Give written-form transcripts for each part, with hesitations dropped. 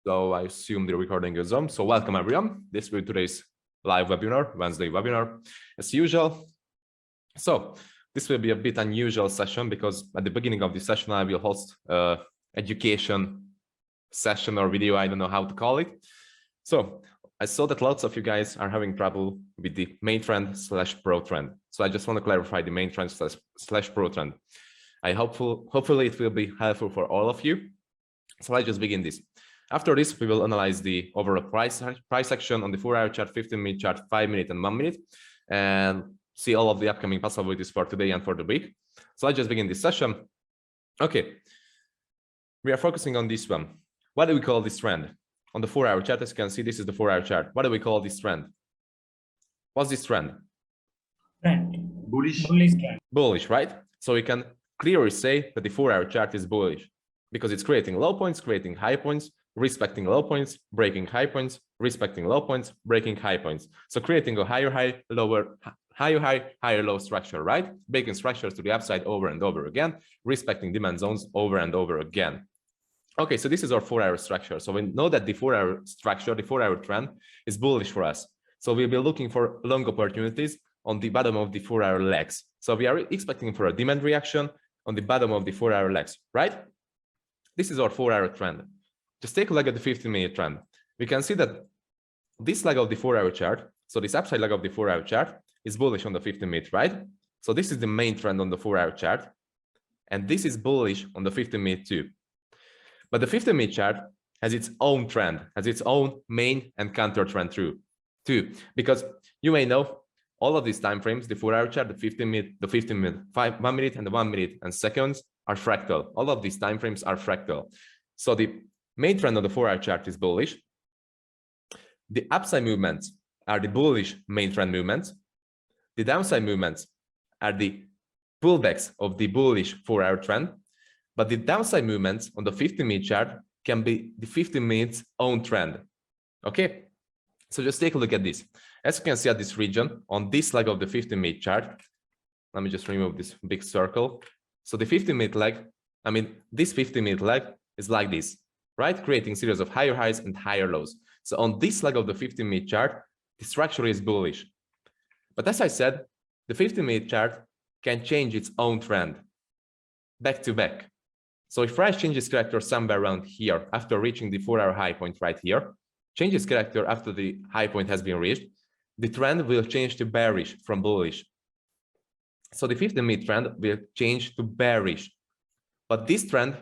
So I assume the recording is on. So welcome everyone. This will be today's live webinar, Wednesday webinar, as usual. So this will be a bit unusual session because at the beginning of the session, I will host education session or video. I don't know how to call it. So I saw that lots of you guys are having trouble with the main trend / pro trend. So I just want to clarify the main trend / pro trend. Hopefully it will be helpful for all of you. So let's just begin this. After this, we will analyze the overall price action on the 4-hour chart, 15-minute chart, 5-minute and 1-minute, and see all of the upcoming possibilities for today and for the week. So let's just begin this session. Okay, we are focusing on this one. What do we call this trend? On the 4-hour chart, as you can see, this is the 4-hour chart. What do we call this trend? What's this trend? Trend. Bullish. Trend. Bullish, right? So we can clearly say that the 4-hour chart is bullish because it's creating low points, creating high points, respecting low points, breaking high points, respecting low points, breaking high points. So creating a higher high, lower, higher high, higher low structure, right? Breaking structures to the upside over and over again, respecting demand zones over and over again. Okay, so this is our 4-hour structure. So we know that the 4-hour structure, the 4-hour trend is bullish for us. So we'll be looking for long opportunities on the bottom of the 4-hour legs. So we are expecting for a demand reaction on the bottom of the 4-hour legs, right? This is our 4-hour trend. Just take a look at the 15-minute trend. We can see that this leg of the 4-hour chart, so this upside leg of the 4-hour chart is bullish on the 15-minute, right? So this is the main trend on the 4-hour chart. And this is bullish on the 15-minute too. But the 15-minute chart has its own trend, has its own main and counter trend too. Because you may know all of these time frames, the 4-hour chart, the 15-minute, 1-minute, and the 1-minute and seconds are fractal. All of these time frames are fractal. So the main trend on the 4-hour chart is bullish. The upside movements are the bullish main trend movements. The downside movements are the pullbacks of the bullish 4-hour trend. But the downside movements on the 15-minute chart can be the 15 minutes own trend. Okay, so just take a look at this. As you can see at this region, on this leg of the 15-minute chart, let me just remove this big circle. So the 15-minute leg, this 15-minute leg is like this, right? Creating series of higher highs and higher lows. So on this leg of the 15-minute chart, the structure is bullish. But as I said, the 15-minute chart can change its own trend back to back. So if price changes character somewhere around here after reaching the 4-hour high point right here, changes character after the high point has been reached, the trend will change to bearish from bullish. So the 15-minute trend will change to bearish. But this trend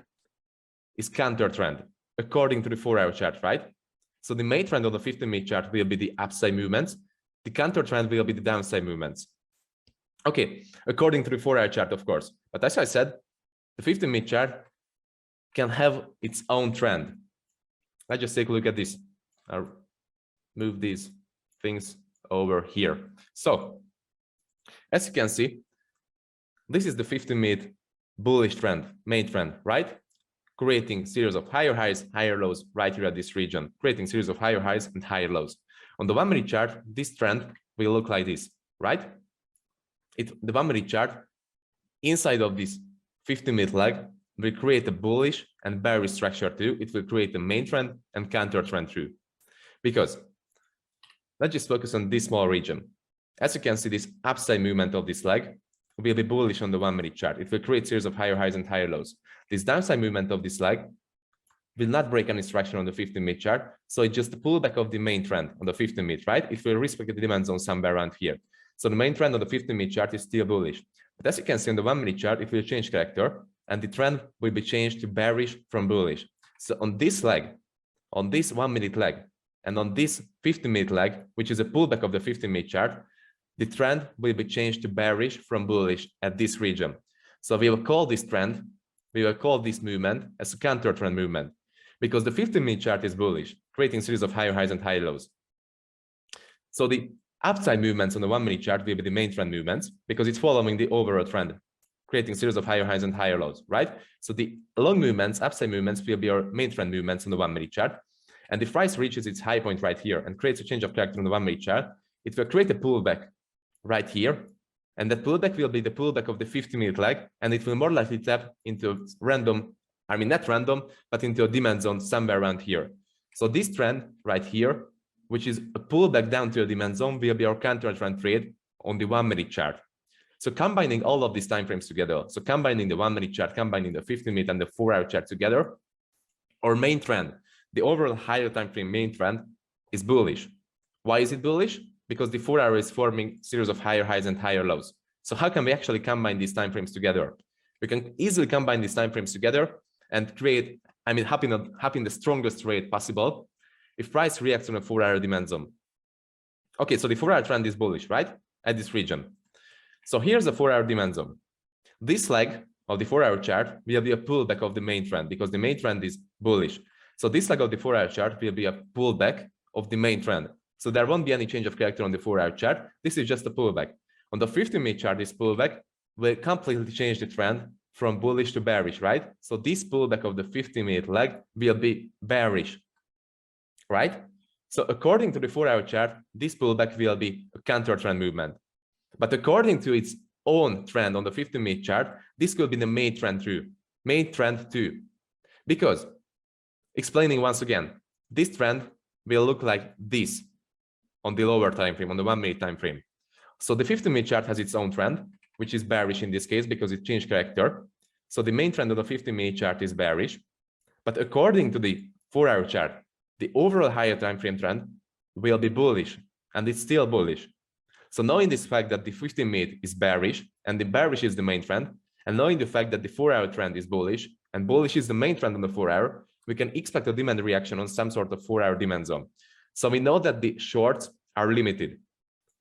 is counter trend according to the 4-hour chart, right? So the main trend on the 15-minute chart will be the upside movements. The counter trend will be the downside movements. Okay, according to the 4-hour chart, of course. But as I said, the 15-minute chart can have its own trend. Let's just take a look at this. I'll move these things over here. So as you can see, this is the 15-minute bullish trend, main trend, right? Creating series of higher highs, higher lows right here at this region, creating series of higher highs and higher lows. On the 1-minute chart, this trend will look like this, right? The 1-minute chart inside of this 15-minute leg will create a bullish and bearish structure too. It will create a main trend and counter trend too. Because let's just focus on this small region. As you can see, this upside movement of this leg will be bullish on the 1-minute chart. It will create series of higher highs and higher lows. This downside movement of this leg will not break any structure on the 15-minute chart. So it's just a pullback of the main trend on the 15-minute, right? It will respect the demand zone somewhere around here. So the main trend on the 15-minute chart is still bullish. But as you can see on the 1-minute chart, it will change character and the trend will be changed to bearish from bullish. So on this leg, on this 1-minute leg, and on this 15-minute leg, which is a pullback of the 15-minute chart, the trend will be changed to bearish from bullish at this region. So we will call this trend, we will call this movement as a counter trend movement because the 15-minute chart is bullish, creating series of higher highs and higher lows. So the upside movements on the 1-minute chart will be the main trend movements because it's following the overall trend, creating series of higher highs and higher lows, right? So the long movements, upside movements will be our main trend movements on the 1-minute chart. And if price reaches its high point right here and creates a change of character on the 1-minute chart, it will create a pullback right here. And that pullback will be the pullback of the 15-minute leg, and it will more likely tap into random, not random, but into a demand zone somewhere around here. So this trend right here, which is a pullback down to a demand zone, will be our counter trend trade on the 1 minute chart. So combining all of these time frames together, so combining the 1 minute chart, combining the 15-minute and the 4-hour chart together, our main trend, the overall higher time frame main trend, is bullish. Why is it bullish? Because the 4-hour is forming series of higher highs and higher lows. So how can we actually combine these time frames together? We can easily combine these time frames together and create, happen the strongest rate possible if price reacts on a 4-hour demand zone. Okay, so the 4-hour trend is bullish, right? At this region. So here's the 4-hour demand zone. This leg of the 4-hour chart will be a pullback of the main trend because the main trend is bullish. So this leg of the 4-hour chart will be a pullback of the main trend. So there won't be any change of character on the 4-hour chart. This is just a pullback. On the 15-minute chart, this pullback will completely change the trend from bullish to bearish, right? So this pullback of the 15-minute leg will be bearish, right? So according to the 4-hour chart, this pullback will be a counter trend movement. But according to its own trend on the 15-minute chart, this will be the main trend too. Because, explaining once again, this trend will look like this on the lower time frame, on the 1 minute time frame. So the 15-minute chart has its own trend, which is bearish in this case because it changed character. So the main trend of the 15-minute chart is bearish. But according to the 4-hour chart, the overall higher time frame trend will be bullish, and it's still bullish. So knowing this fact that the 15-minute is bearish and the bearish is the main trend, and knowing the fact that the 4-hour trend is bullish and bullish is the main trend on the 4-hour, we can expect a demand reaction on some sort of 4-hour demand zone. So we know that the shorts are limited.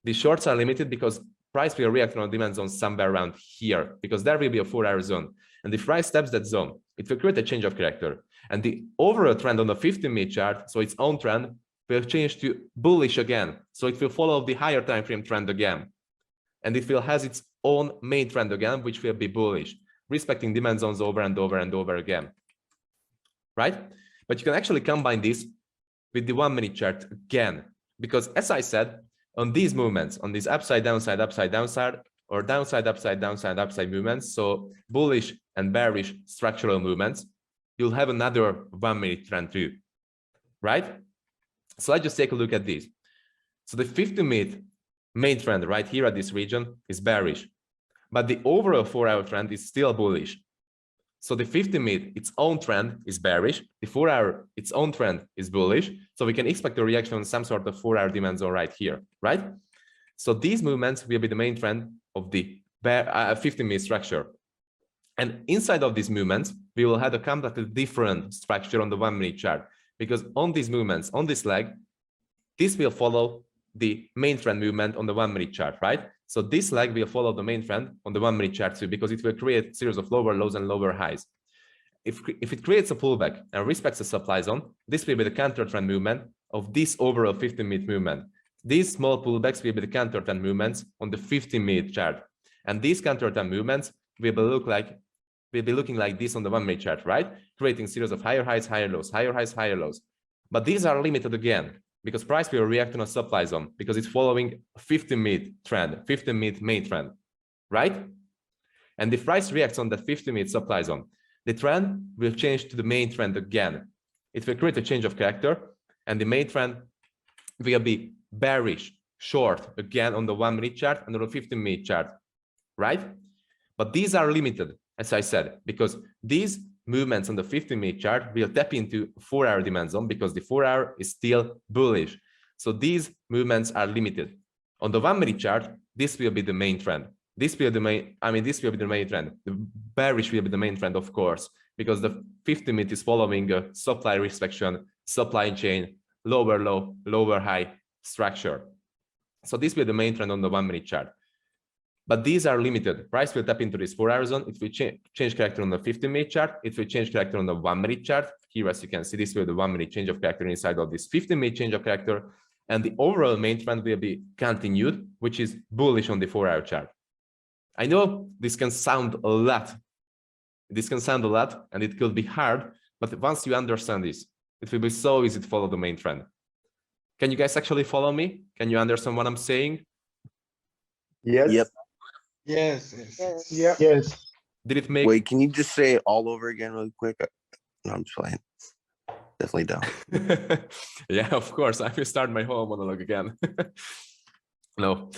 The shorts are limited because price will react on a demand zone somewhere around here, because there will be a 4-hour zone. And if price steps that zone, it will create a change of character. And the overall trend on the 15-minute chart, so its own trend, will change to bullish again. So it will follow the higher time frame trend again. And it will have its own main trend again, which will be bullish, respecting demand zones over and over and over again. Right? But you can actually combine this with the 1 minute chart again, because as I said, on these movements, on these upside, downside, or downside, upside movements, so bullish and bearish structural movements, you'll have another 1 minute trend too, right? So let's just take a look at this. So the 15-minute main trend right here at this region is bearish, but the overall 4-hour trend is still bullish. So the 15-minute, its own trend is bearish. The 4-hour, its own trend is bullish. So we can expect a reaction on some sort of 4-hour demand zone right here, right? So these movements will be the main trend of the 15-minute structure. And inside of these movements, we will have a completely different structure on the 1 minute chart, because on these movements, on this leg, this will follow the main trend movement on the 1 minute chart, right? So this leg will follow the main trend on the 1 minute chart too, because it will create a series of lower lows and lower highs. If it creates a pullback and respects the supply zone, this will be the counter trend movement of this overall 15-minute movement. These small pullbacks will be the counter trend movements on the 15-minute chart. And these counter trend movements will be looking like this on the 1 minute chart, right? Creating series of higher highs, higher lows, higher highs, higher lows. But these are limited again, because price will react on a supply zone, because it's following a 15-minute trend, 15-minute main trend, right? And if price reacts on that 15-minute supply zone, the trend will change to the main trend again. It will create a change of character, and the main trend will be bearish, short, again on the 1 minute chart and on the 15-minute chart, right? But these are limited, as I said, because these movements on the 15-minute chart will tap into 4-hour demand zone, because the 4-hour is still bullish. So these movements are limited. On the 1 minute chart, this will be the main trend. This will be the main trend. The bearish will be the main trend, of course, because the 15-minute is following a supply restriction, supply chain, lower low, lower high structure. So this will be the main trend on the 1 minute chart. But these are limited. Price will tap into this 4-hour zone. It will change character on the 15-minute chart. It will change character on the 1 minute chart. Here, as you can see, this will be the 1 minute change of character inside of this 15-minute change of character. And the overall main trend will be continued, which is bullish on the 4-hour chart. I know this can sound a lot. And it could be hard, but once you understand this, it will be so easy to follow the main trend. Can you guys actually follow me? Can you understand what I'm saying? Yes. Yep. Yes. Yep. Yes. Did it make... Wait, can you just say it all over again really quick? No, I'm just playing. definitely don't. Yeah, of course. I will start my whole monologue again. No.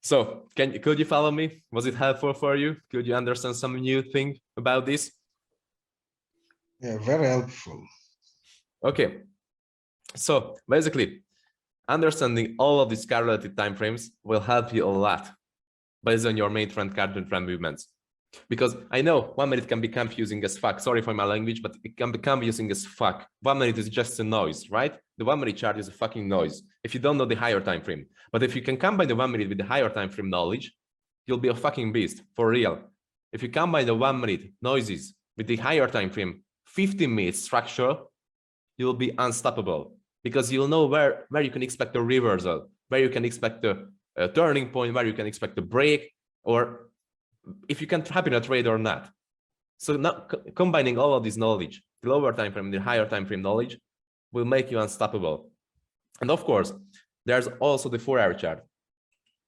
So could you follow me? Was it helpful for you? Could you understand some new thing about this? Yeah, very helpful. Okay. So basically, understanding all of these correlated timeframes will help you a lot based on your main trend, counter trend movements. Because I know 1 minute can be confusing as fuck. Sorry for my language, but it can be confusing as fuck. 1 minute is just a noise, right? The 1 minute chart is a fucking noise if you don't know the higher time frame. But if you can combine the 1 minute with the higher time frame knowledge, you'll be a fucking beast for real. If you combine the 1 minute noises with the higher time frame 15-minute structure, you'll be unstoppable because you'll know where you can expect a reversal, where you can expect a turning point, where you can expect a break, or if you can trap in a trade or not. So now combining all of this knowledge, the lower time frame, the higher time frame knowledge, will make you unstoppable. And of course, there's also the 4-hour chart.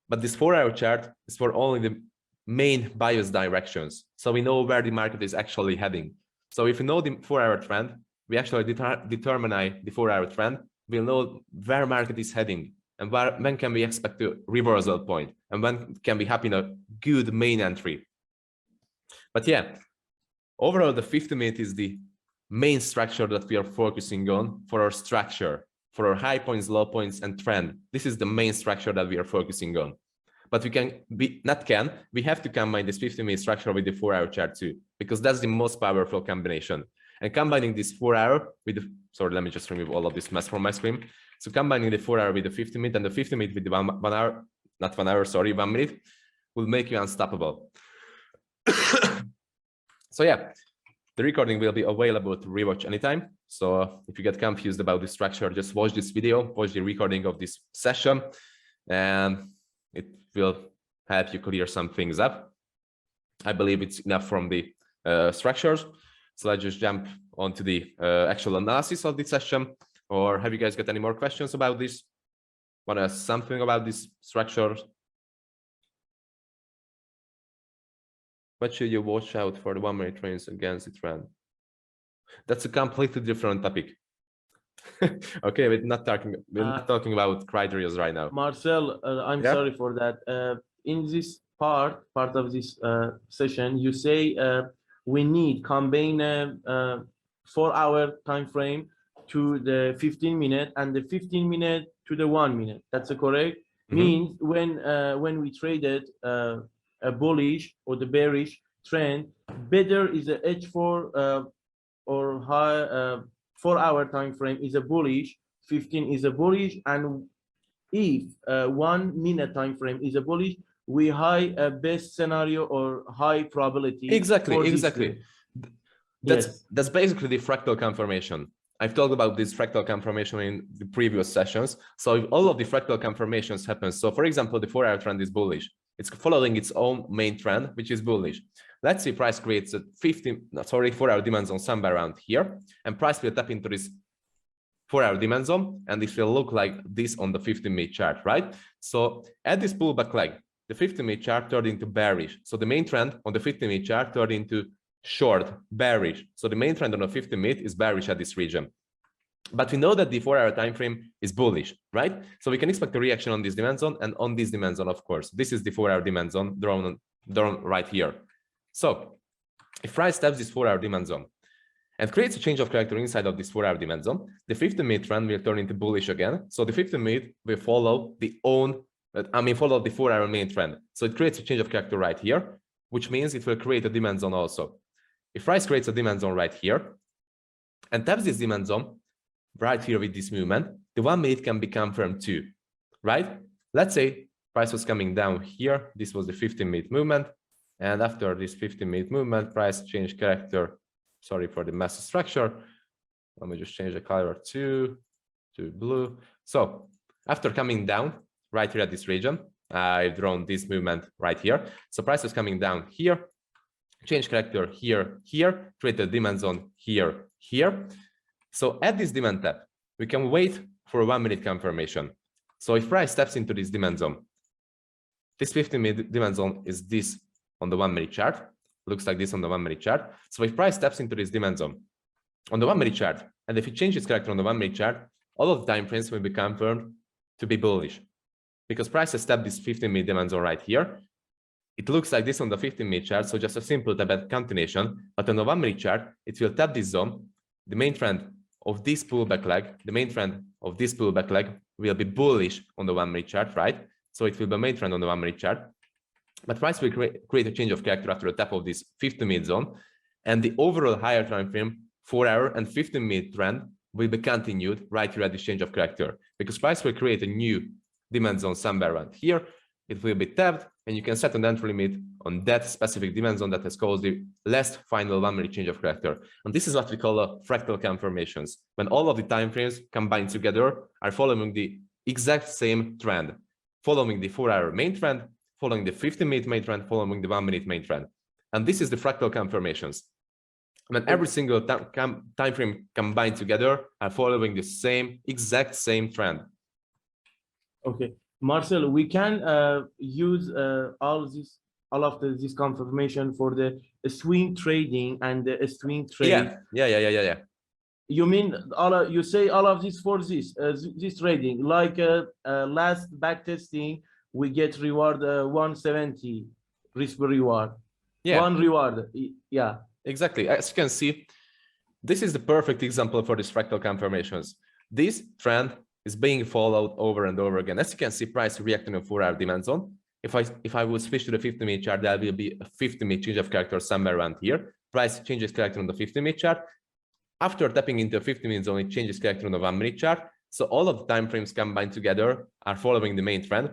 But this 4-hour chart is for only the main bias directions. So we know where the market is actually heading. So if we know the 4-hour trend, we actually determine the 4-hour trend. We'll know where market is heading and when can we expect a reversal point and when can we happen a good main entry. But yeah, overall, the 50-minute is the main structure that we are focusing on for our structure, for our high points, low points, and trend. This is the main structure that we are focusing on. But we have to combine this 50-minute structure with the 4-hour chart too, because that's the most powerful combination. And combining this 4-hour with the, sorry, let me just remove all of this mess from my screen. So combining the 4-hour with the 50-minute and the 50-minute with the 1 hour, not 1 hour, sorry, 1 minute, will make you unstoppable. So yeah, the recording will be available to rewatch anytime. So if you get confused about the structure, just watch this video, watch the recording of this session, and it will help you clear some things up. I believe it's enough from the structures. So let's just jump onto the actual analysis of this session. Or have you guys got any more questions about this? Want to ask something about this structure? What should you watch out for the 1 minute trends against the trend? That's a completely different topic. Okay, we're not talking about criteria right now. Marcel, I'm sorry for that. In this part of this session, you say we need combine 4-hour time frame to the 15-minute and the 15-minute to the 1 minute. That's correct. Means when we traded a bullish or the bearish trend, better is a H4 or high 4-hour time frame is a bullish, 15 is a bullish, and if 1 minute time frame is a bullish, we high best scenario or high probability. Exactly. Yes. That's basically the fractal confirmation. I've talked about this fractal confirmation in the previous sessions. So if all of the fractal confirmations happen, so for example, the 4-hour trend is bullish. It's following its own main trend, which is bullish. Let's say price creates a 4-hour demand zone somewhere around here, and price will tap into this 4-hour demand zone, and it will look like this on the 50-minute chart, right? So at this pullback leg, the 50-minute chart turned into bearish. So the main trend on the 50-minute chart turned into short, bearish. So the main trend on the 50-minute is bearish at this region. But we know that the 4-hour time frame is bullish, right? So we can expect a reaction on this demand zone and on this demand zone, of course. This is the 4-hour demand zone drawn right here. So if price taps this 4-hour demand zone and creates a change of character inside of this 4-hour demand zone, the 50-minute trend will turn into bullish again. So the 50-minute will follow the 4-hour main trend. So it creates a change of character right here, which means it will create a demand zone also. If price creates a demand zone right here and taps this demand zone right here with this movement, the 1 minute can be confirmed too, right? Let's say price was coming down here. This was the 15-minute movement. And after this 15-minute movement, price changed character. Sorry for the messy structure. Let me just change the color to blue. So after coming down right here at this region, I've drawn this movement right here. So price is coming down here, change character here, create a demand zone here. So at this demand tap, we can wait for a 1 minute confirmation. So if price steps into this demand zone, this 15-minute demand zone is this on the 1 minute chart, looks like this on the 1 minute chart. So if price steps into this demand zone on the 1 minute chart. And if it changes character on the 1 minute chart, all of the time frames will be confirmed to be bullish, because price has tapped this 15-minute demand zone right here. It looks like this on the 15-minute chart, so just a simple tap at continuation. But on the 1 minute chart, it will tap this zone. The main trend of this pullback leg, the main trend of this pullback leg will be bullish on the 1 minute chart, right? So it will be a main trend on the 1 minute chart. But price will create a change of character after the tap of this 15-minute zone, and the overall higher time frame 4-hour and 15-minute trend will be continued right here at this change of character, because price will create a new demand zone somewhere around here. It will be tapped, and you can set an entry limit on that specific demand zone that has caused the last final 1 minute change of character. And this is what we call fractal confirmations, when all of the time frames combined together are following the exact same trend, following the 4-hour main trend, following the 15-minute main trend, following the 1 minute main trend. And this is the fractal confirmations, when every single time frame combined together are following the same exact same trend. Okay, Marcel, we can use all of this confirmation for the swing trading and the swing trade. Yeah. You mean you say all of this for this trading, like last back testing, we get reward 170 risk reward. Yeah. One reward. Yeah. Exactly. As you can see, this is the perfect example for these fractal confirmations. This trend is being followed over and over again. As you can see, price reacting on 4-hour demand zone. If I would switch to the 15-minute chart, there will be a 15-minute change of character somewhere around here. Price changes character on the 15-minute chart. After tapping into a 15-minute zone, it changes character on the 1 minute chart. So all of the time frames combined together are following the main trend.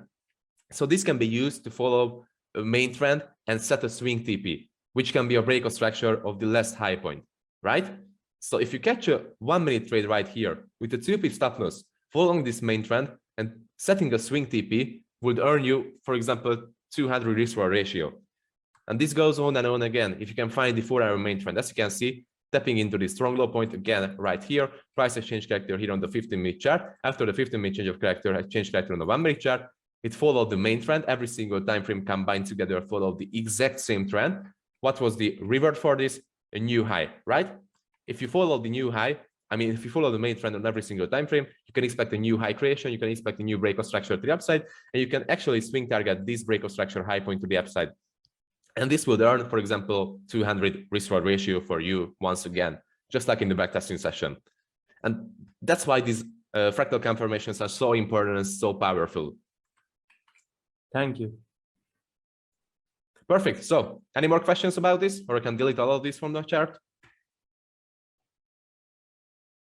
So this can be used to follow a main trend and set a swing TP, which can be a breakout structure of the last high point, right? So if you catch a 1 minute trade right here with a 2-pip stop loss, following this main trend and setting a swing TP would earn you, for example, 200 risk-reward ratio. And this goes on and on again. If you can find the 4-hour main trend, as you can see, tapping into the strong low point again right here, price has changed character here on the 15-minute chart. After the 15-minute change of character has changed character on the 1 minute chart, it followed the main trend. Every single time frame combined together followed the exact same trend. What was the reward for this? A new high, right? If you follow the new high, if you follow the main trend on every single time frame, you can expect a new high creation, you can expect a new breakout structure to the upside, and you can actually swing target this breakout structure high point to the upside. And this will earn, for example, 200 risk-reward ratio for you once again, just like in the backtesting session. And that's why these fractal confirmations are so important and so powerful. Thank you. Perfect. So any more questions about this, or I can delete all of this from the chart?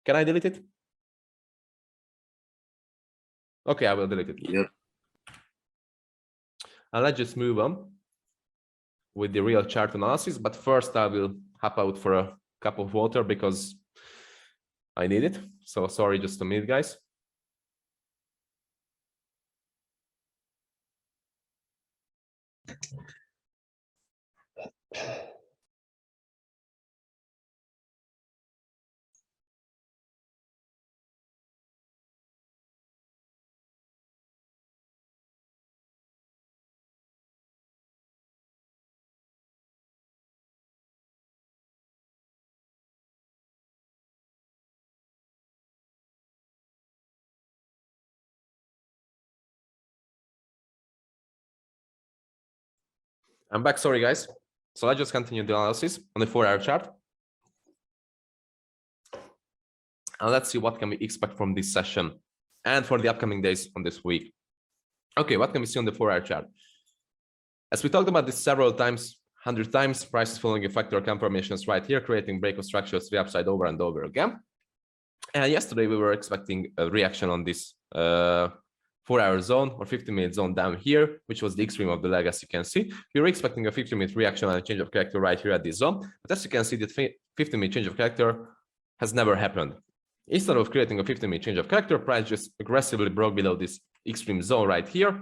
Can I delete it? Okay, I will delete it. Yep. And let's just move on with the real chart analysis. But first, I will hop out for a cup of water because I need it. So sorry, just a minute, guys. I'm back, sorry guys. So let's just continue the analysis on the 4-hour chart. And let's see what can we expect from this session and for the upcoming days on this week. Okay, what can we see on the 4-hour chart? As we talked about this several times, 100 times, price is following a factor confirmations right here, creating breakout structures to the upside over and over again. And yesterday we were expecting a reaction on this 4-hour zone or 15-minute zone down here, which was the extreme of the leg, as you can see. We were expecting a 15-minute reaction and a change of character right here at this zone. But as you can see, that 15-minute change of character has never happened. Instead of creating a 15-minute change of character, price just aggressively broke below this extreme zone right here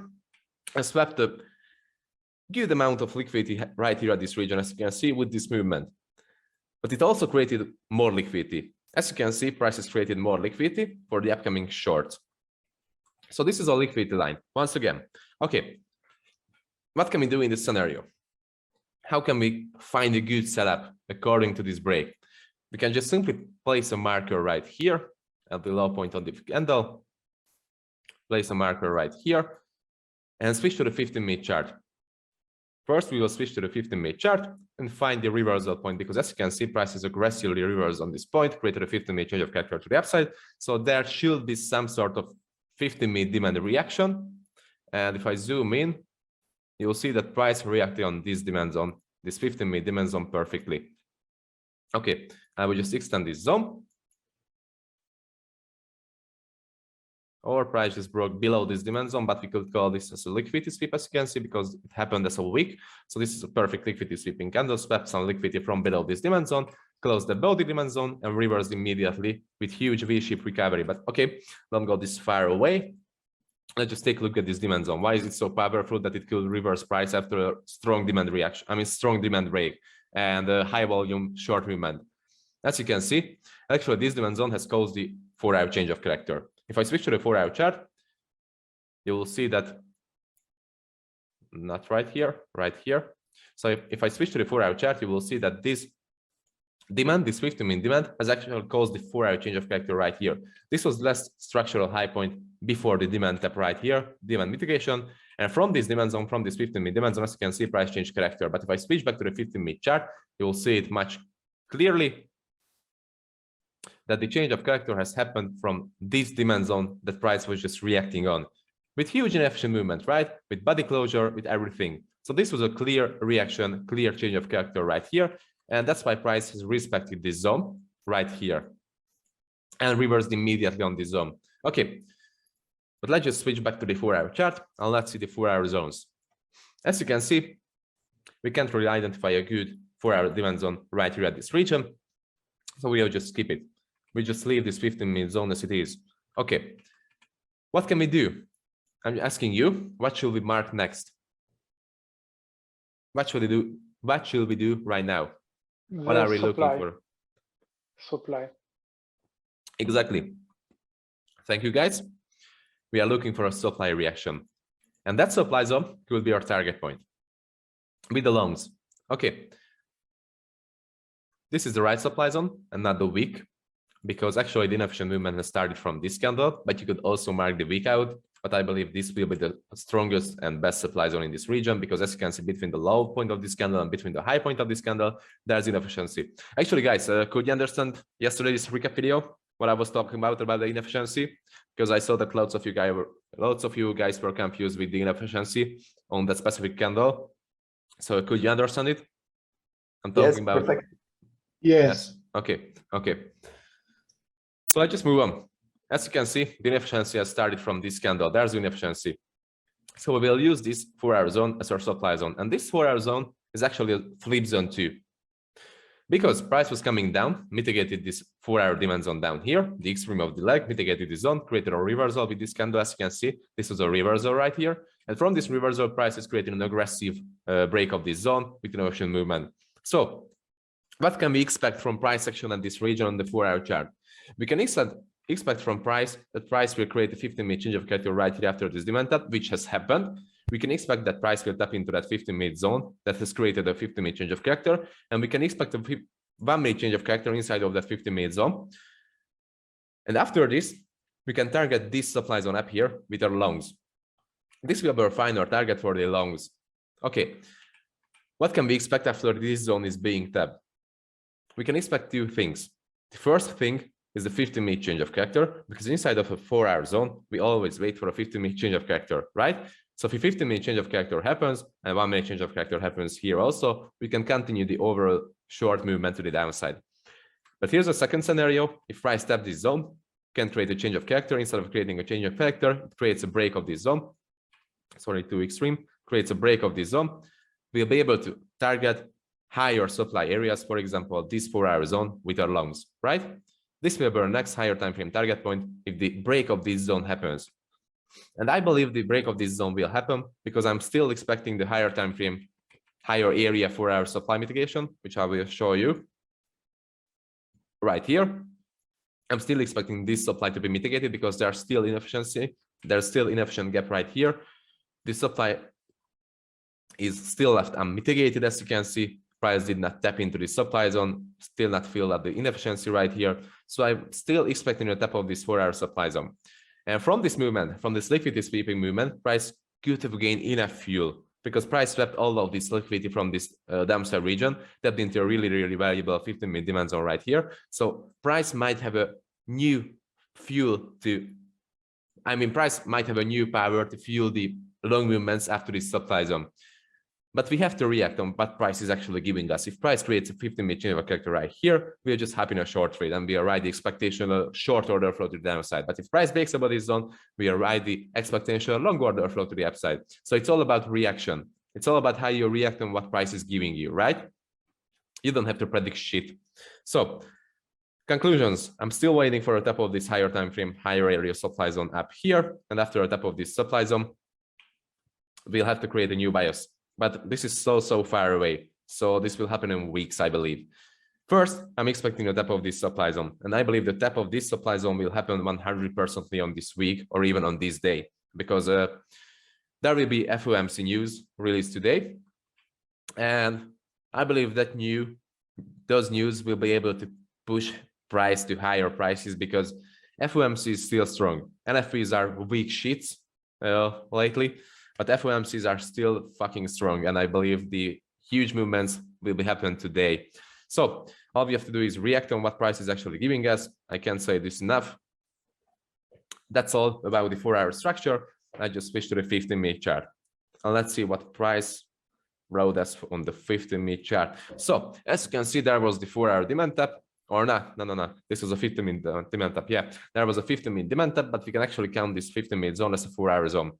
and swept a good amount of liquidity right here at this region, as you can see with this movement. But it also created more liquidity. As you can see, price has created more liquidity for the upcoming shorts. So this is a liquidity line. Once again, okay, what can we do in this scenario? How can we find a good setup according to this break? we can just simply place a marker right here at the low point on the candle, place a marker right here, and switch to the 15-minute chart. First, we will switch to the 15-minute chart and find the reversal point, because as you can see, price is aggressively reversed on this point, created a 15-minute change of character to the upside. So there should be some sort of 15-minute demand reaction. And if I zoom in, you will see that price reacted on this demand zone, this 15-minute demand zone perfectly. Okay, I will just extend this zone. Our price just broke below this demand zone, but we could call this as a liquidity sweep, as you can see, because it happened as a wick. So this is a perfect liquidity sweeping candle, swept some liquidity from below this demand zone, closed above the demand zone, and reversed immediately with huge V-shaped recovery. But okay, don't go this far away. Let's just take a look at this demand zone. Why is it so powerful that it could reverse price after a strong demand reaction? I mean, strong demand break and a high volume short movement. As you can see, actually this demand zone has caused the 4-hour change of character. If I switch to the 4-hour chart, you will see that, not right here, right here. So if I switch to the 4-hour chart, you will see that this demand, this 15-minute demand, has actually caused the 4-hour change of character right here. This was last structural high point before the demand tap right here, demand mitigation. And from this demand zone, from this 15-minute demand zone, as you can see, price change character. But if I switch back to the 15-minute chart, you will see it much clearly that the change of character has happened from this demand zone that price was just reacting on, with huge inefficient movement, right? With body closure, with everything. So this was a clear reaction, clear change of character right here. And that's why price has respected this zone right here and reversed immediately on this zone. Okay, but let's just switch back to the 4-hour chart and let's see the 4-hour zones. As you can see, we can't really identify a good 4-hour demand zone right here at this region. So we'll just skip it. We just leave this 15-minute zone as it is. Okay, what can we do? I'm asking you, what should we mark next? What should we do? What should we do right now? What are we looking for? Supply. Exactly. Thank you, guys. We are looking for a supply reaction. And that supply zone could be our target point with the longs. Okay. This is the right supply zone and not the weak, because actually the inefficient movement has started from this candle, but you could also mark the weak out. But I believe this will be the strongest and best supply zone in this region, because as you can see, between the low point of this candle and between the high point of this candle, there's inefficiency. Actually, guys, could you understand yesterday's recap video, what I was talking about the inefficiency? Because I saw that lots of you guys were confused with the inefficiency on that specific candle. So could you understand it? I'm talking about. Perfect. Yes. Okay. So let's just move on. As you can see, the inefficiency has started from this candle. There's the inefficiency. So we will use this 4-hour zone as our supply zone. And this 4-hour zone is actually a flip zone too. Because price was coming down, mitigated this 4-hour demand zone down here, the extreme of the leg, mitigated the zone, created a reversal with this candle. As you can see, this was a reversal right here. And from this reversal, price is creating an aggressive break of this zone with an ocean movement. So what can we expect from price action at this region on the 4-hour chart? We can expect from price that price will create a 15-minute change of character right here after this demand tap, which has happened. We can expect that price will tap into that 15-minute zone that has created a 15-minute change of character, and we can expect a 1-minute change of character inside of that 15-minute zone. And after this, we can target this supply zone up here with our longs. This will be our final target for the longs. Okay, what can we expect after this zone is being tapped? We can expect two things. The first thing is the 15-minute change of character, because inside of a 4-hour zone, we always wait for a 15-minute change of character, right? So if a 15-minute change of character happens and 1-minute change of character happens here also, we can continue the overall short movement to the downside. But here's a second scenario. If price taps this zone, can create a change of character. Instead of creating a change of character, it creates a break of this zone. Sorry, too extreme. Creates a break of this zone. We'll be able to target higher supply areas, for example, this 4-hour zone with our longs, right? This will be our next higher time frame target point if the break of this zone happens. And I believe the break of this zone will happen because I'm still expecting the higher time frame, higher area for our supply mitigation, which I will show you right here. I'm still expecting this supply to be mitigated because there's still inefficiency. There's still inefficient gap right here. The supply is still left unmitigated, as you can see. price did not tap into the supply zone, still not feel at the inefficiency right here. So I'm still expecting a tap of this 4-hour supply zone. And from this movement, from this liquidity sweeping movement, price could have gained enough fuel because price swept all of this liquidity from this downside region, tapped into a really, really valuable 15-minute demand zone right here. So price might have a new fuel to, price might have a new power to fuel the long movements after this supply zone. But we have to react on what price is actually giving us. If price creates a 15-minute change of character right here, we are just happy in a short trade and we are right the expectation of short order flow to the downside. But if price breaks above this zone, we are right the expectation of long order flow to the upside. So it's all about reaction. It's all about how you react on what price is giving you, right? You don't have to predict shit. So conclusions, I'm still waiting for a tap of this higher time frame, higher area supply zone up here. And after a tap of this supply zone, we'll have to create a new bias. But this is so far away. So this will happen in weeks, I believe. First, I'm expecting a tap of this supply zone. And I believe the tap of this supply zone will happen 100% on this week or even on this day, because there will be FOMC news released today. And I believe that those news will be able to push price to higher prices because FOMC is still strong. NFPs are weak shits lately. But FOMCs are still fucking strong, and I believe the huge movements will be happening today. So all we have to do is react on what price is actually giving us. I can't say this enough. That's all about the 4-hour structure. I just switched to the 15-minute chart. And let's see what price wrote us on the 15-minute chart. So as you can see, there was the 4-hour demand tap. Or not, no. This was a 15-minute demand tap. Yeah, there was a 15-minute demand tap, but we can actually count this 15-minute zone as a 4-hour zone.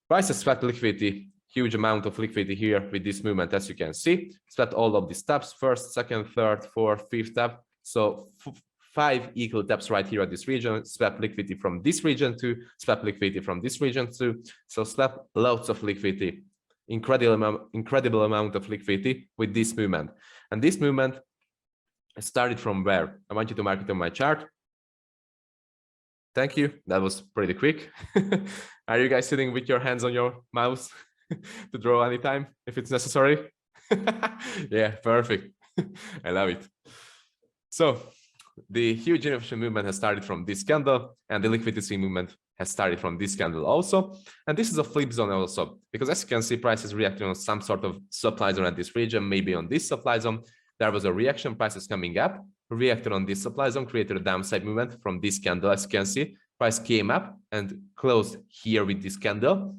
Price has swept liquidity, huge amount of liquidity here with this movement, as you can see. Swept all of these taps, first, second, third, fourth, fifth tap. So 5 equal taps right here at this region. Swept liquidity from this region too, swept liquidity from this region too. So swept lots of liquidity, incredible amount of liquidity with this movement. And this movement started from where? I want you to mark it on my chart. Thank you. That was pretty quick. Are you guys sitting with your hands on your mouse to draw anytime if it's necessary? Yeah, perfect. I love it. So the huge inefficient movement has started from this candle, and the liquidity movement has started from this candle also. And this is a flip zone also, because as you can see, price is reacting on some sort of supply zone at this region, maybe on this supply zone. There was a reaction, price is coming up, reacted on this supply zone, created a downside movement from this candle. As you can see, price came up and closed here with this candle.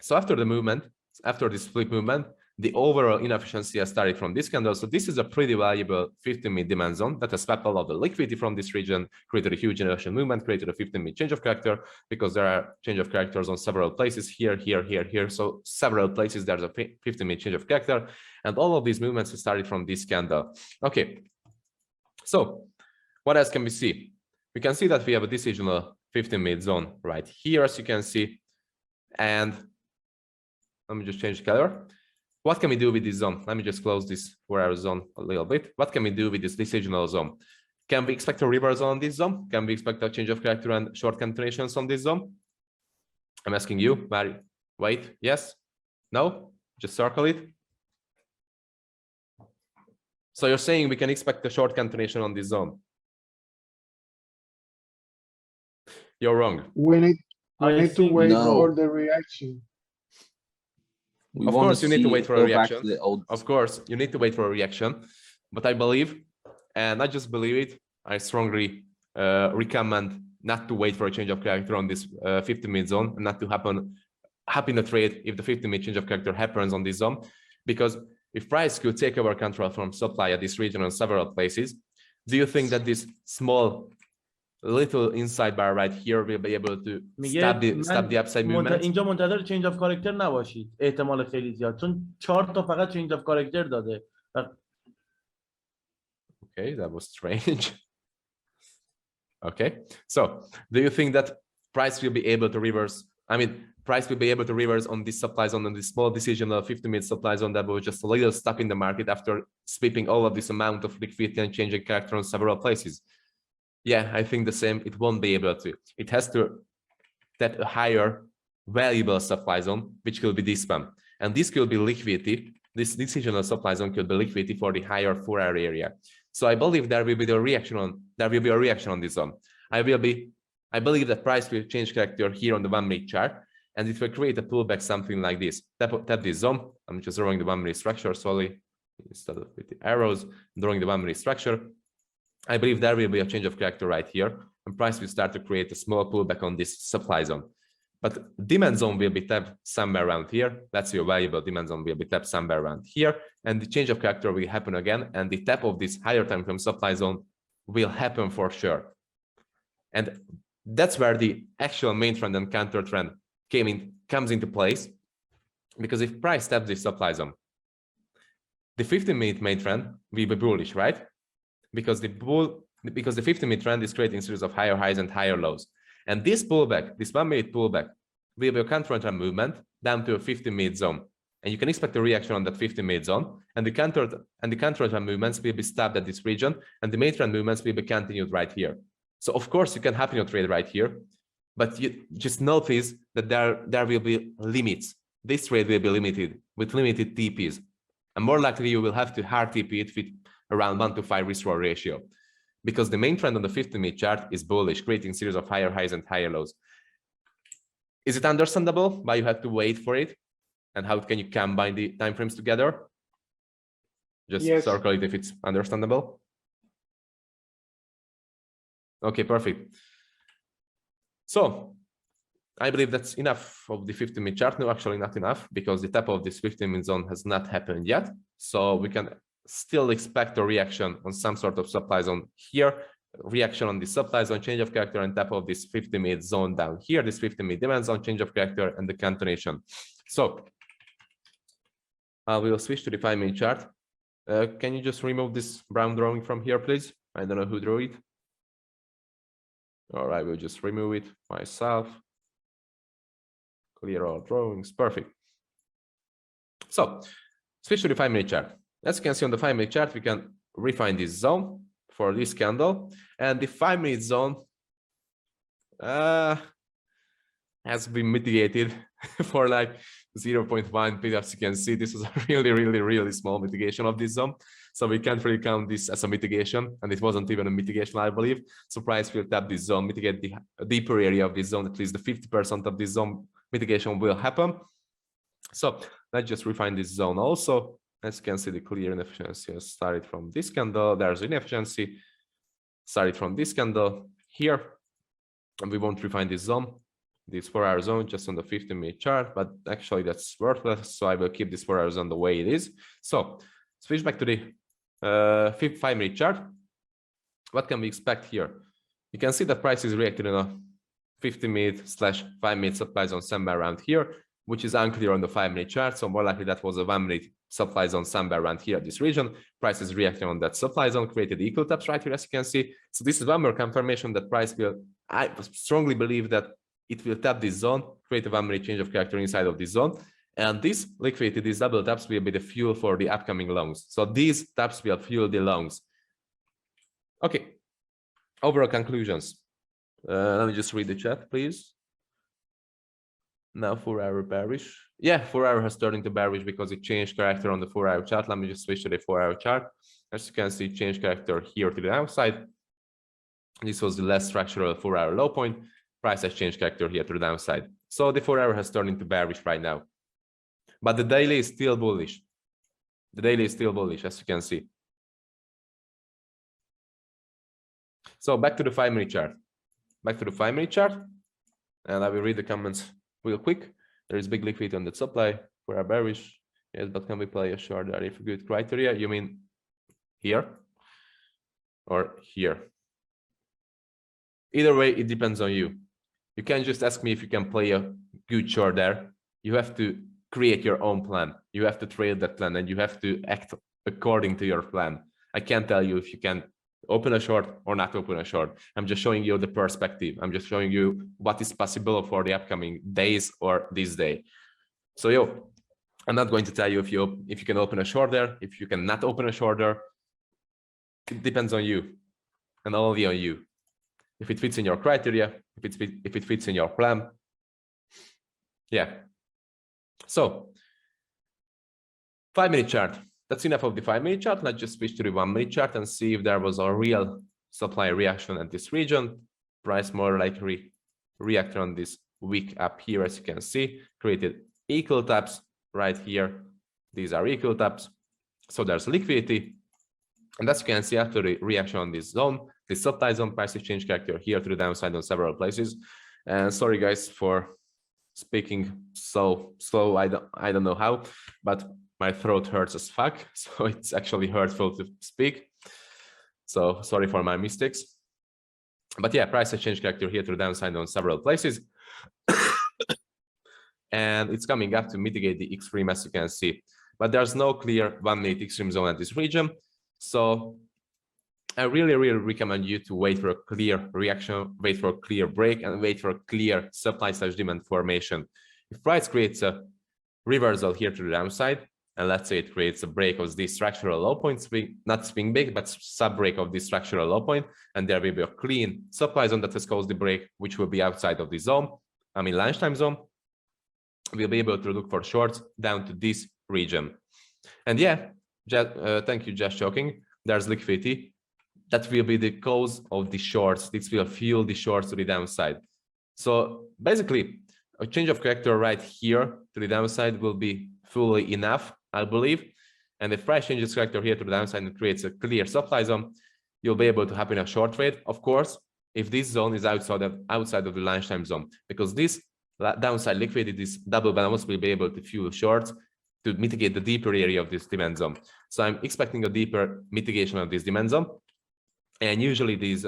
So after the movement, after this flip movement, the overall inefficiency has started from this candle. So this is a pretty valuable 15-minute demand zone that has swept all of the liquidity from this region, created a huge inefficient movement, created a 15-minute change of character, because there are change of characters on several places here. So several places there's a 15-minute change of character, and all of these movements have started from this candle. Okay, so what else can we see? We can see that we have a decisional 15-minute zone right here, as you can see. And let me just change the color. What can we do with this zone? Let me just close this 4-hour zone a little bit. What can we do with this decisional zone? Can we expect a reversal on this zone? Can we expect a change of character and short continuations on this zone? I'm asking you, Mary. Wait, yes? No? Just circle it. So you're saying we can expect a short continuation on this zone? You're wrong. We need to wait No. for the reaction. Of course, you need to wait for a reaction. Of course, you need to wait for a reaction. But I believe, and not just believe it, I strongly recommend not to wait for a change of character on this 15-minute zone, and not to happen in the trade if the 15-minute change of character happens on this zone. Because if price could take over control from supply at this region on several places, do you think that this small little inside bar right here will be able to stop the upside movement? اینجا منتظر چینج اف کاراکتر نباشید، احتمال خیلی زیاد، چون 4 تا فقط چینج اف کاراکتر داده. Okay, that was strange. Okay, so do you think that price will be able to reverse? I mean, price will be able to reverse on this supply zone, on this small decisional 15-minute supply zone that was just a little stuck in the market after sweeping all of this amount of liquidity and changing character on several places? Yeah, I think the same. It won't be able to. It has to tap a higher valuable supply zone, which will be this one. And this will be liquidity this decisional supply zone could be liquidated for the higher 4-hour area. So I believe there will be a reaction on this zone. I believe that price will change character here on the 1-minute chart, and it will create a pullback something like this. Tap this zone. I'm just drawing the 1-minute structure solely instead of with the arrows, drawing the 1-minute structure. I believe there will be a change of character right here, and price will start to create a small pullback on this supply zone. But demand zone will be tapped somewhere around here. That's your valuable demand zone will be tapped somewhere around here, and the change of character will happen again, and the tap of this higher time frame supply zone will happen for sure. And that's where the actual main trend and counter trend comes into place, because if price taps this supply zone, the 15-minute main trend will be bullish, right? Because the 15-minute trend is creating a series of higher highs and higher lows. And this pullback, this 1-minute pullback, will be a counter trend movement down to a 15-minute zone. And you can expect a reaction on that 15-minute zone. And the counter trend movements will be stopped at this region, and the main trend movements will be continued right here. So of course you can happen your trade right here, but you just notice that there will be limits. This trade will be limited with limited TPs, and more likely you will have to hard TP it with around 1-to-5 risk-reward ratio, because the main trend on the 15-minute chart is bullish, creating a series of higher highs and higher lows. Is it understandable why you have to wait for it, and how can you combine the timeframes together? Just circle it if it's understandable. Okay, perfect. So I believe that's enough of the 15-minute chart. No, actually not enough, because the tap of this 15-minute zone has not happened yet. So we can still expect a reaction on some sort of supply zone here, reaction on the supply zone, change of character, and tap of this 15-minute zone down here, this 15-minute demand zone, change of character, and the continuation. So we will switch to the 5-minute chart. Can you just remove this brown drawing from here, please? I don't know who drew it. All right, we'll just remove it myself. Clear all drawings, perfect. So switch to the 5-minute chart. As you can see on the 5-minute chart, we can refine this zone for this candle, and the 5-minute zone has been mitigated for like 0.1 pip. As you can see, this was a really small mitigation of this zone, so we can't really count this as a mitigation, and it wasn't even a mitigation, I believe. So price will tap this zone, mitigate the deeper area of this zone. At least the 50% of this zone mitigation will happen. So let's just refine this zone also. As you can see, the clear inefficiency has started from this candle. There's inefficiency started from this candle here, and we won't refine this zone, this 4-hour zone, just on the 15-minute chart, but actually that's worthless, so I will keep this 4-hour zone the way it is. So switch back to the 5-minute chart. What can we expect here? You can see that price is reacting in a 50-minute/5-minute supply zone somewhere around here, which is unclear on the 5-minute chart. So more likely that was a 1-minute supply zone somewhere around here, this region. Price is reacting on that supply zone, created equal taps right here, as you can see. So this is one more confirmation that price will, I strongly believe that it will tap this zone, create a 1-minute change of character inside of this zone. And this liquidity, these double taps will be the fuel for the upcoming longs. So these taps will fuel the longs. Okay, overall conclusions. Let me just read the chat, please. Now 4-hour bearish. Yeah, 4-hour has turned into bearish because it changed character on the 4-hour chart. Let me just switch to the 4-hour chart. As you can see, change character here to the downside. This was the less structural 4-hour low point. Price has changed character here to the downside. So the 4-hour has turned into bearish right now. But the daily is still bullish. The daily is still bullish, as you can see. So back to the 5-minute chart. Back to the 5-minute chart. And I will read the comments real quick. There is big liquidity on the supply. We are bearish. Yes, but can we play a short there if good criteria? You mean here or here? Either way, it depends on you. You can't just ask me if you can play a good short there. You have to create your own plan. You have to trade that plan, and you have to act according to your plan. I can't tell you if you can open a short or not open a short. I'm just showing you the perspective. I'm just showing you what is possible for the upcoming days or this day. So I'm not going to tell you if you can open a short there, if you cannot open a short there. It depends on you and only on you. If it fits in your criteria, if it fits in your plan. Yeah. So 5-minute chart. That's enough of the 5-minute chart. Let's just switch to the 1-minute chart and see if there was a real supply reaction at this region. Price more likely reacted on this wick up here, as you can see, created equal taps right here. These are equal taps. So there's liquidity. And as you can see, after the reaction on this zone, the supply zone, price exchange character here to the downside on several places. And sorry guys for speaking so slow. I don't know how, but my throat hurts as fuck. So it's actually hurtful to speak. So sorry for my mistakes. But yeah, price exchange character here to the downside on several places. And it's coming up to mitigate the extreme, as you can see. But there's no clear 1-minute extreme zone at this region. So I really recommend you to wait for a clear reaction, wait for a clear break, and wait for a clear supply/demand formation. If price creates a reversal here to the downside, and let's say it creates a break of this structural low point, not swing break, but sub break of this structural low point, and there will be a clean supply zone that has caused the break, which will be outside of the zone, I mean lunchtime zone, we'll be able to look for shorts down to this region. And yeah, thank you, just joking. There's liquidity. That will be the cause of the shorts. This will fuel the shorts to the downside. So basically, a change of character right here to the downside will be fully enough, I believe. And if price changes character here to the downside and creates a clear supply zone, you'll be able to happen a short trade. Of course, if this zone is outside of the lunchtime zone, because this downside liquidity, this double balance will be able to fuel shorts to mitigate the deeper area of this demand zone. So I'm expecting a deeper mitigation of this demand zone. And usually these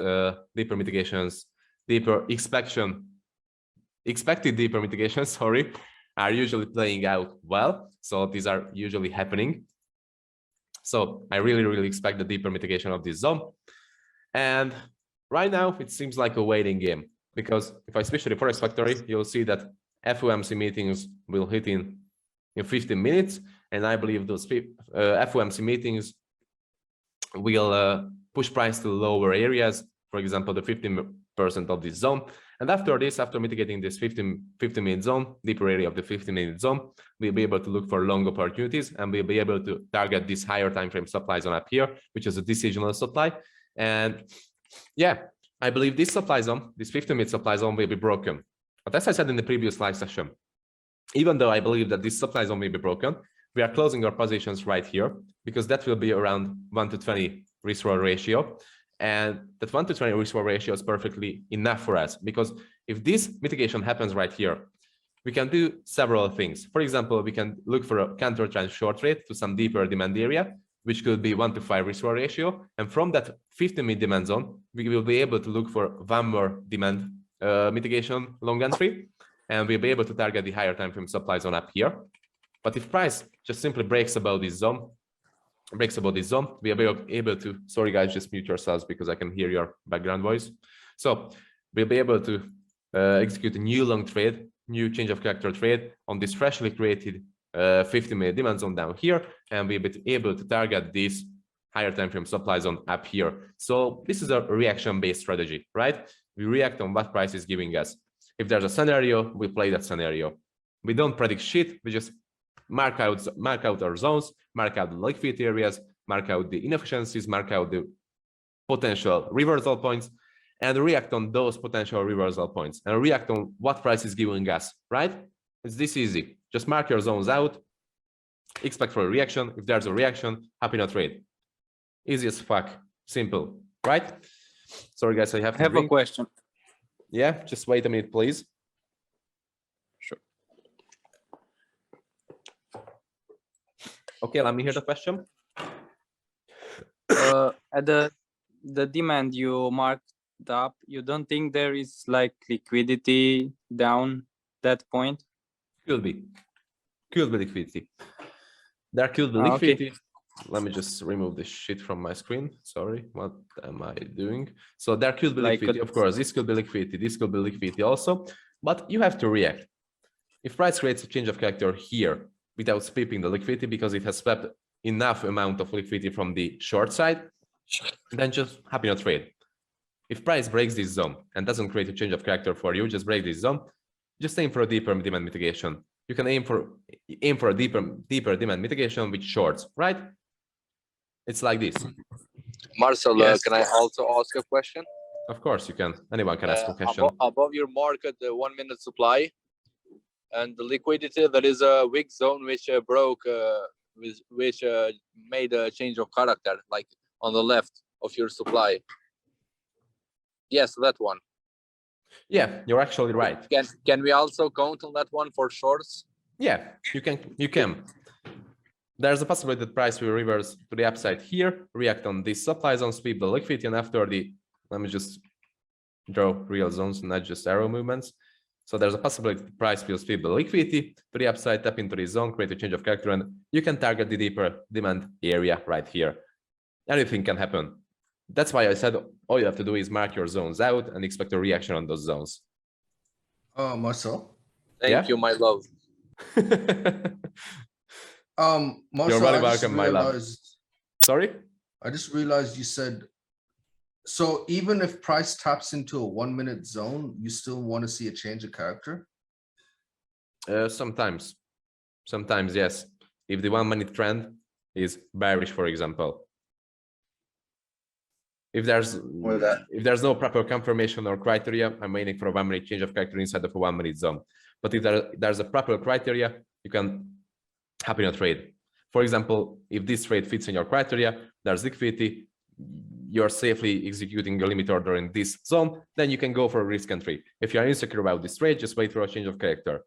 expected deeper mitigations, sorry, are usually playing out well. So these are usually happening. So I really expect the deeper mitigation of this zone. And right now it seems like a waiting game, because if I switch to the Forex Factory, you'll see that FOMC meetings will hit in 15 minutes. And I believe those FOMC meetings will push price to lower areas, for example, the 15% of this zone. And after this, after mitigating this 15-minute zone, deeper area of the 15-minute zone, we'll be able to look for long opportunities, and we'll be able to target this higher time frame supply zone up here, which is a decisional supply. And yeah, I believe this supply zone, this 15-minute supply zone, will be broken. But as I said in the previous live session, even though I believe that this supply zone will be broken, we are closing our positions right here, because that will be around 1-to-20 risk-reward ratio. And that 1-to-20 risk-reward ratio is perfectly enough for us, because if this mitigation happens right here, we can do several things. For example, we can look for a counter trend short trade to some deeper demand area, which could be 1-to-5 risk-reward ratio. And from that 15-minute demand zone, we will be able to look for one more demand mitigation long entry, and we'll be able to target the higher time frame supply zone up here. But if price just simply breaks above this zone, we'll be able to, sorry guys, just mute yourselves because I can hear your background voice. So we'll be able to execute a new long trade, new change of character trade on this freshly created 15-minute demand zone down here, and we'll be able to target this higher time frame supply zone up here. So this is a reaction-based strategy, right? We react on what price is giving us. If there's a scenario, we play that scenario. We don't predict shit. We just mark out our zones, mark out the liquidity areas, mark out the inefficiencies, mark out the potential reversal points, and react on those potential reversal points, and react on what price is giving us, right? It's this easy. Just mark your zones out, expect for a reaction. If there's a reaction, happy to trade. Easy as fuck, simple, right? Sorry guys, I have a question. Yeah, just wait a minute, please. Sure. Okay, let me hear the question. At the demand you marked up, you don't think there is like liquidity down that point? Could be liquidity. There could be liquidity. Okay. Let me just remove this shit from my screen. Sorry, what am I doing? So there could be liquidity, of course. This could be liquidity. This could be liquidity also. But you have to react. If price creates a change of character here without sweeping the liquidity, because it has swept enough amount of liquidity from the short side, then just happy to trade. If price breaks this zone and doesn't create a change of character for you, just break this zone, just aim for a deeper demand mitigation. you can aim for a deeper demand mitigation with shorts, right? It's like this. Marcel, Yes. can I also ask a question? Of course you can. Anyone can ask a question. Above your market, the 1 minute supply and the liquidity, there is a weak zone which broke, which made a change of character, like on the left of your supply. Yes, that one. Yeah, you're actually right. Can we also count on that one for shorts? Yeah, you can. There's a possibility that price will reverse to the upside here, react on this supply zone, sweep the liquidity, and after the, let me just draw real zones, not just arrow movements. So there's a possibility the price will sweep the liquidity to the upside, tap into the zone, create a change of character, and you can target the deeper demand area right here. Anything can happen. That's why I said all you have to do is mark your zones out and expect a reaction on those zones. Marcel. Thank you, my love. Marcel, You're very I just welcome, my love. realized- Sorry? I just realized you said, so even if price taps into a 1 minute zone, you still want to see a change of character? Sometimes, yes. If the 1 minute trend is bearish, for example. If there's no proper confirmation or criteria, I'm waiting for a 1 minute change of character inside of a 1 minute zone. But if there's a proper criteria, you can hop in a trade. For example, if this trade fits in your criteria, there's liquidity, you're safely executing a limit order in this zone, then you can go for a risk entry. If you're insecure about this trade, just wait for a change of character.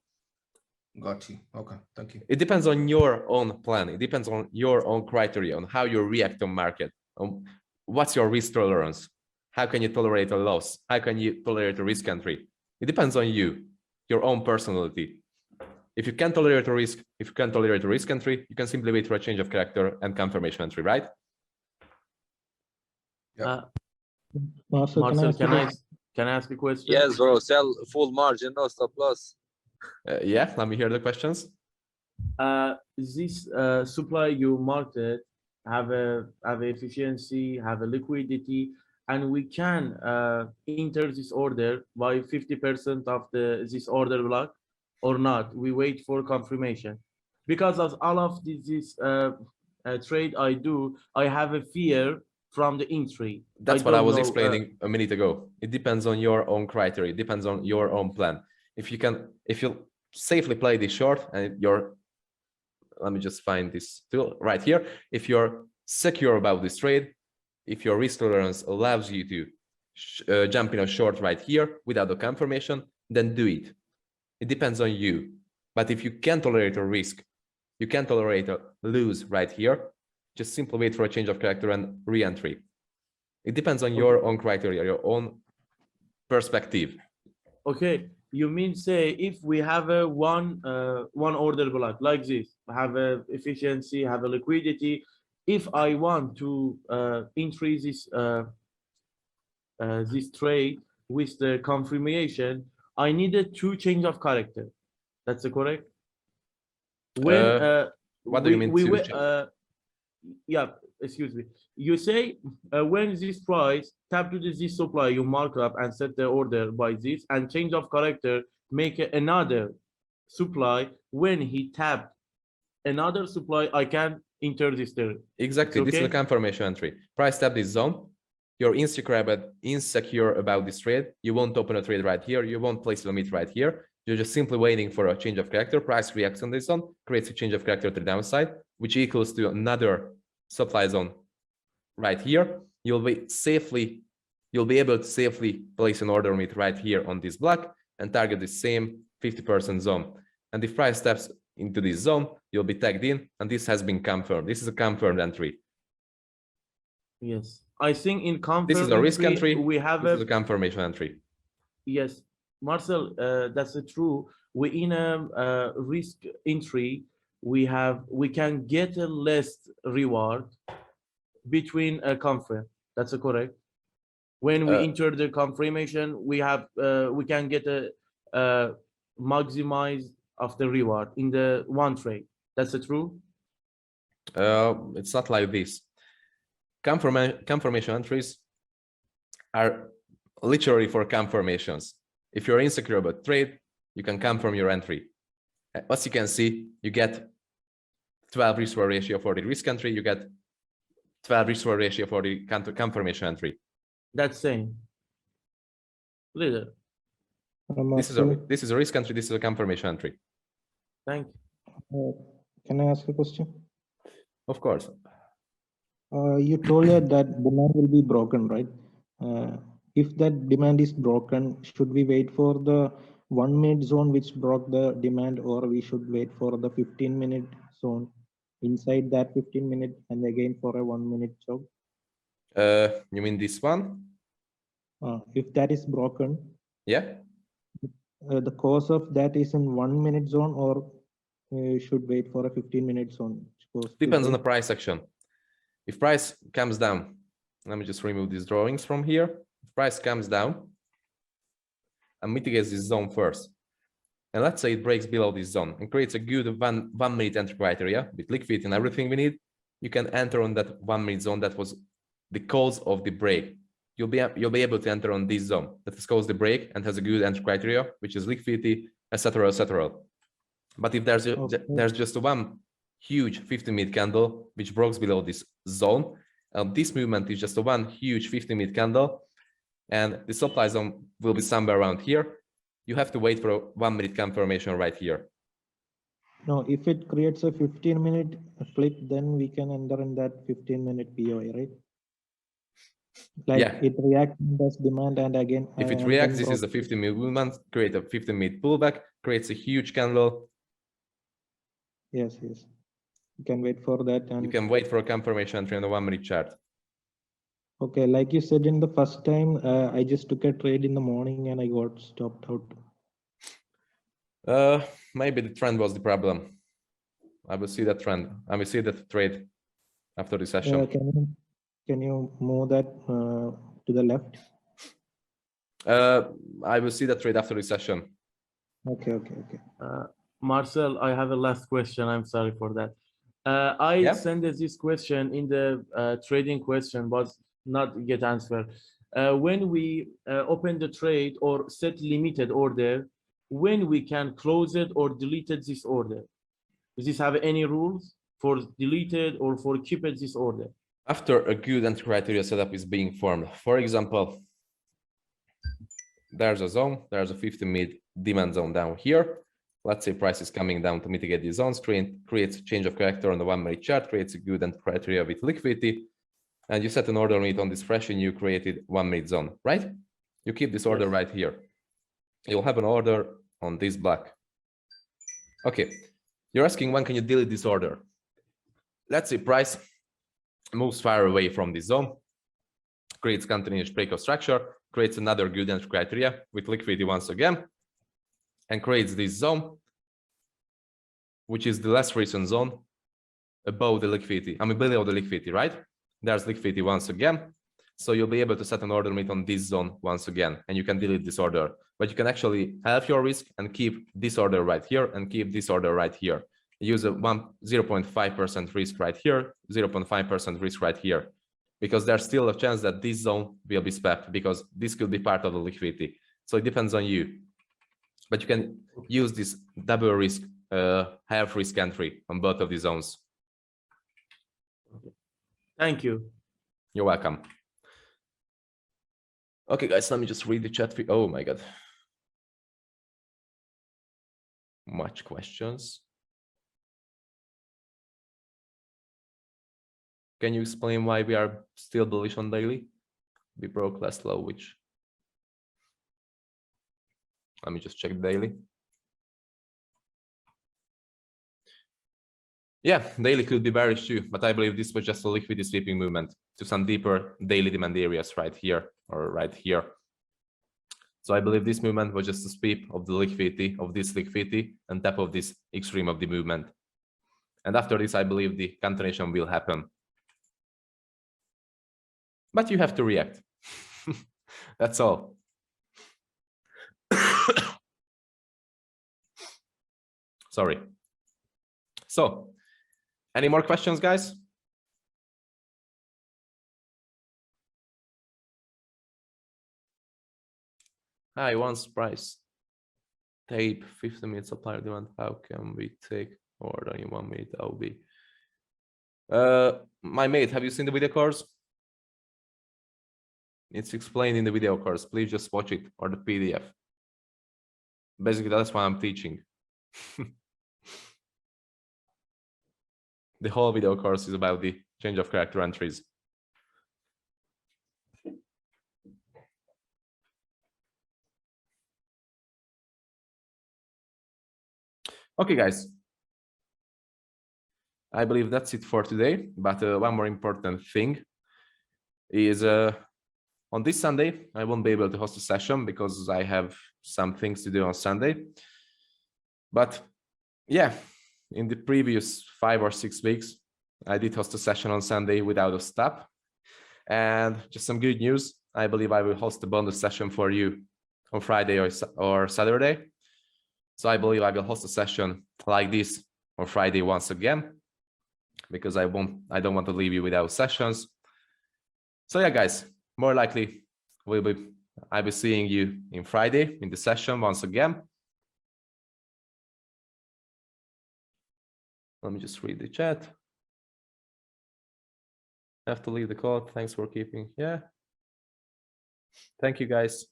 Got you. Okay, thank you. It depends on your own plan. It depends on your own criteria, on how you react on market. What's your risk tolerance? How can you tolerate a loss? How can you tolerate a risk entry? It depends on you, your own personality. If you can't tolerate a risk, if you can't tolerate a risk entry, you can simply wait for a change of character and confirmation entry, right? Marcel, Can I ask a question? Yes, bro. Sell full margin, no stop loss. Yeah, let me hear the questions. This supply you market have a efficiency, have a liquidity, and we can enter this order by 50% of this order block or not. We wait for confirmation because of all of this trade I do, I have a fear from the entry. That's what I was explaining a minute ago. It depends on your own criteria. It depends on your own plan. If you safely play this short and let me just find this tool right here. If you're secure about this trade, if your risk tolerance allows you to jump in a short right here without a confirmation, then do it. It depends on you. But if you can't tolerate a risk, you can't tolerate a lose right here, just simply wait for a change of character and re-entry. It depends on your own criteria, your own perspective. Okay, you mean say if we have a one order block like this, have a efficiency, have a liquidity. If I want to increase this trade with the confirmation, I needed two change of character. That's correct. When what do you mean? Yeah, excuse me. You say when this price tap to this supply, you mark up and set the order by this, and change of character make another supply. When he tapped another supply, I can enter this there. Exactly. This is a confirmation entry. Price tap this zone. You're insecure about this trade. You won't open a trade right here. You won't place a limit right here. You're just simply waiting for a change of character. Price reacts on this zone, creates a change of character to the downside, which equals to another supply zone right here. You'll be able to safely place an order limit right here on this block and target the same 50% zone. And if price steps into this zone, you'll be tagged in, and this has been confirmed. This is a confirmed entry. Yes, I think in confirmed this is a risk entry. We have a confirmation entry. Yes, Marcel, that's true. We in a risk entry, we can get a less reward between a confirm. That's correct. When we enter the confirmation, we can get a maximize of the reward in the one trade. That's true. It's not like this. Confirmation entries are literally for confirmations. If you're insecure about trade, you can confirm your entry. As you can see, you get 12 risk reward ratio for the risk entry, you get 12 risk reward ratio for the confirmation entry. That's same. Leader, This is a risk entry, this is a confirmation entry. thank you. Can I ask a question? Of course. You told that demand will be broken, right? If that demand is broken, should we wait for the 1 minute zone which broke the demand, or we should wait for the 15-minute zone inside that 15-minute and again for a 1 minute job? You mean this one? If that is broken, Yeah. the cause of that is in 1 minute zone, or should wait for a 15-minute zone? Depends on the price action. If price comes down, let me just remove these drawings from here. If price comes down and mitigates this zone first, and let's say it breaks below this zone and creates a good one minute entry criteria with liquidity and everything we need, you can enter on that 1 minute zone that was the cause of the break. You'll be able to enter on this zone that has caused the break and has a good entry criteria, which is liquidity, etc., etc. But if there's just one huge 50-minute candle which breaks below this zone, this movement is just one huge 50-minute candle, and the supply zone will be somewhere around here. You have to wait for a 1 minute confirmation right here. No, if it creates a 15-minute flip, then we can enter in that 15-minute POI, right? Like Yeah. it reacts as demand, and again. If it reacts, this is a 50-minute movement, create a 50-minute pullback, creates a huge candle. Yes, yes. You can wait for that. And you can wait for a confirmation entry on the 1 minute chart. okay, like you said in the first time, I just took a trade in the morning and I got stopped out. Maybe the trend was the problem. I will see that trend. I will see that trade after the session. Can you move that to the left? I will see that trade after the session. Okay. Marcel, I have a last question. I'm sorry for that. I sent this question in the trading question, but not get answer. When we open the trade or set limited order, when we can close it or delete this order? Does this have any rules for deleted or for keep it this order? After a good entry criteria setup is being formed, for example, there's a zone, there's a 50-minute demand zone down here. Let's say price is coming down to mitigate these zones, creates a change of character on the 1 minute chart, creates a good entry criteria with liquidity, and you set an order limit on this fresh and you created 1 minute zone, right? You keep this order right here. You'll have an order on this block. Okay, you're asking when can you delete this order? Let's say price moves far away from this zone, creates continuous break of structure, creates another good entry criteria with liquidity once again, and creates this zone, which is the less recent zone above the liquidity. I mean, below the liquidity, right? There's liquidity once again. So you'll be able to set an order limit on this zone once again, and you can delete this order. But you can actually have your risk and keep this order right here and keep this order right here. Use a 0.5% risk right here, 0.5% risk right here, because there's still a chance that this zone will be swept because this could be part of the liquidity. So it depends on you. But you can use this double risk, half risk entry on both of these zones. Thank you. You're welcome. Okay, guys, let me just read the chat. Oh my God. Much questions. Can you explain why we are still bullish on daily? We broke last low, which... Let me just check daily. Yeah, daily could be bearish too, but I believe this was just a liquidity sweeping movement to some deeper daily demand areas right here or right here. So I believe this movement was just a sweep of the liquidity, of this liquidity, on top of this extreme of the movement. And after this, I believe the continuation will happen. But you have to react. That's all. Sorry. So, any more questions, guys? Hi, once price tape 15 minutes supplier demand. How can we take order in 1 minute? I'll be my mate, have you seen the video course? It's explained in the video course. Please just watch it, or the PDF. Basically, that's what I'm teaching. The whole video course is about the change of character entries. Okay, guys. I believe that's it for today. But one more important thing is on this Sunday, I won't be able to host a session because I have some things to do on Sunday. But yeah, in the previous 5 or 6 weeks, I did host a session on Sunday without a stop. And just some good news, I believe I will host a bonus session for you on Friday or Saturday. So I believe I will host a session like this on Friday once again, because I don't want to leave you without sessions. So yeah, guys, more likely I'll be seeing you in Friday in the session once again. Let me just read the chat. I have to leave the call. Thanks for keeping. Yeah. Thank you, guys.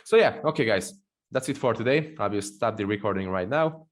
So yeah, okay, guys, that's it for today. I will stop the recording right now.